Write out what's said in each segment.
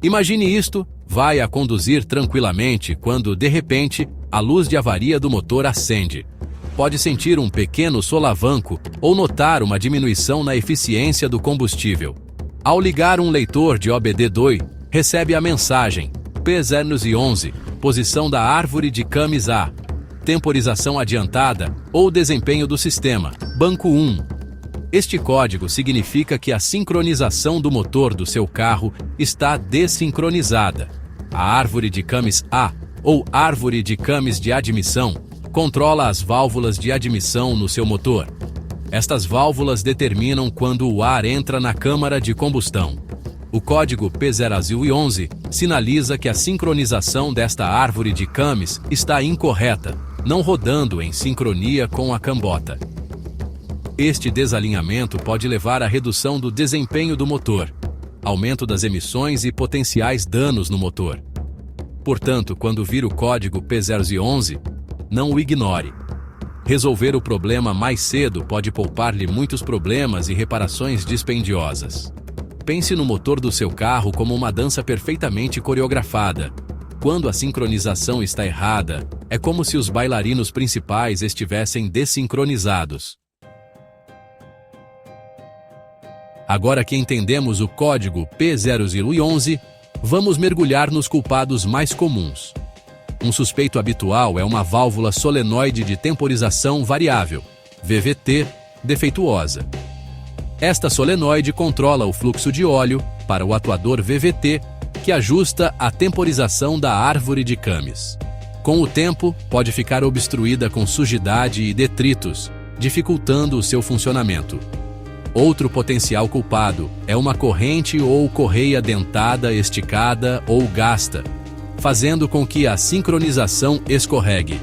Imagine isto: vai a conduzir tranquilamente quando, de repente, a luz de avaria do motor acende. Pode sentir um pequeno solavanco ou notar uma diminuição na eficiência do combustível. Ao ligar um leitor de OBD2, recebe a mensagem P011, posição da árvore de Camis A, temporização adiantada ou desempenho do sistema, banco 1. Este código significa que a sincronização do motor do seu carro está desincronizada. A árvore de Camis A, ou árvore de Camis de admissão, controla as válvulas de admissão no seu motor. Estas válvulas determinam quando o ar entra na câmara de combustão. O código P011 sinaliza que a sincronização desta árvore de Camis está incorreta, não rodando em sincronia com a cambota. Este desalinhamento pode levar à redução do desempenho do motor, aumento das emissões e potenciais danos no motor. Portanto, quando vir o código P011, não o ignore. Resolver o problema mais cedo pode poupar-lhe muitos problemas e reparações dispendiosas. Pense no motor do seu carro como uma dança perfeitamente coreografada. Quando a sincronização está errada, é como se os bailarinos principais estivessem desincronizados. Agora que entendemos o código P011, vamos mergulhar nos culpados mais comuns. Um suspeito habitual é uma válvula solenoide de temporização variável, VVT, defeituosa. Esta solenoide controla o fluxo de óleo para o atuador VVT, que ajusta a temporização da árvore de Camis. Com o tempo, pode ficar obstruída com sujidade e detritos, dificultando o seu funcionamento. Outro potencial culpado é uma corrente ou correia dentada, esticada ou gasta, fazendo com que a sincronização escorregue.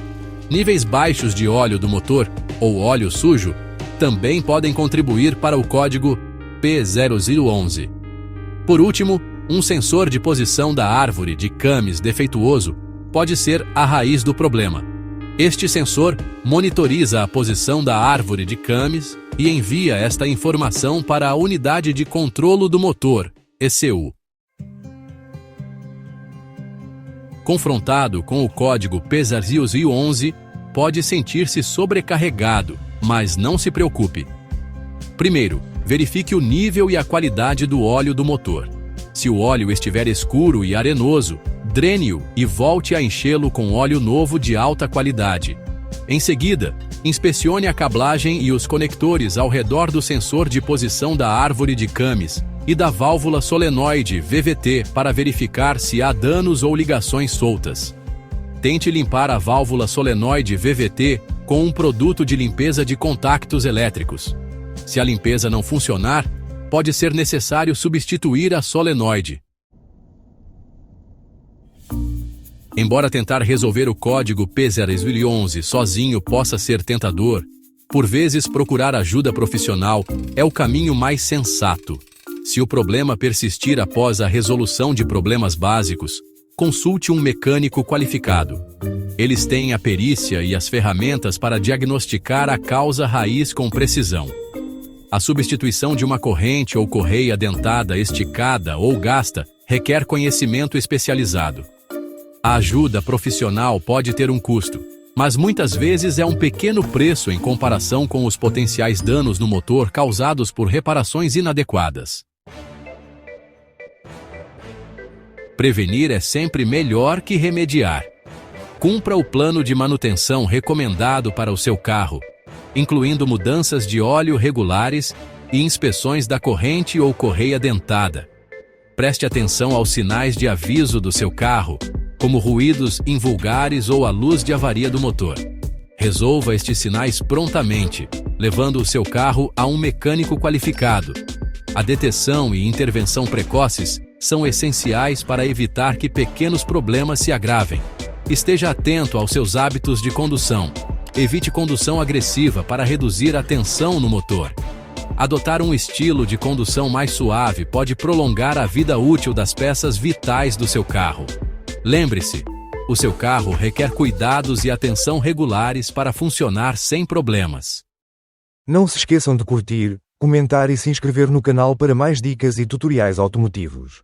Níveis baixos de óleo do motor, ou óleo sujo, também podem contribuir para o código P011. Por último, um sensor de posição da árvore de Camis defeituoso pode ser a raiz do problema. Este sensor monitoriza a posição da árvore de Camis e envia esta informação para a unidade de controlo do motor, ECU. Confrontado com o código P011, pode sentir-se sobrecarregado, mas não se preocupe. Primeiro, verifique o nível e a qualidade do óleo do motor. Se o óleo estiver escuro e arenoso, drene-o e volte a enchê-lo com óleo novo de alta qualidade. Em seguida, inspecione a cablagem e os conectores ao redor do sensor de posição da árvore de Camis e da válvula solenoide VVT para verificar se há danos ou ligações soltas. Tente limpar a válvula solenoide VVT com um produto de limpeza de contactos elétricos. Se a limpeza não funcionar, pode ser necessário substituir a solenoide. Embora tentar resolver o código P011 sozinho possa ser tentador, por vezes procurar ajuda profissional é o caminho mais sensato. Se o problema persistir após a resolução de problemas básicos, consulte um mecânico qualificado. Eles têm a perícia e as ferramentas para diagnosticar a causa raiz com precisão. A substituição de uma corrente ou correia dentada, esticada ou gasta requer conhecimento especializado. A ajuda profissional pode ter um custo, mas muitas vezes é um pequeno preço em comparação com os potenciais danos no motor causados por reparações inadequadas. Prevenir é sempre melhor que remediar. Cumpra o plano de manutenção recomendado para o seu carro, incluindo mudanças de óleo regulares e inspeções da corrente ou correia dentada. Preste atenção aos sinais de aviso do seu carro, como ruídos invulgares ou a luz de avaria do motor. Resolva estes sinais prontamente, levando o seu carro a um mecânico qualificado. A detecção e intervenção precoces são essenciais para evitar que pequenos problemas se agravem. Esteja atento aos seus hábitos de condução. Evite condução agressiva para reduzir a tensão no motor. Adotar um estilo de condução mais suave pode prolongar a vida útil das peças vitais do seu carro. Lembre-se, o seu carro requer cuidados e atenção regulares para funcionar sem problemas. Não se esqueçam de curtir, comentar e se inscrever no canal para mais dicas e tutoriais automotivos.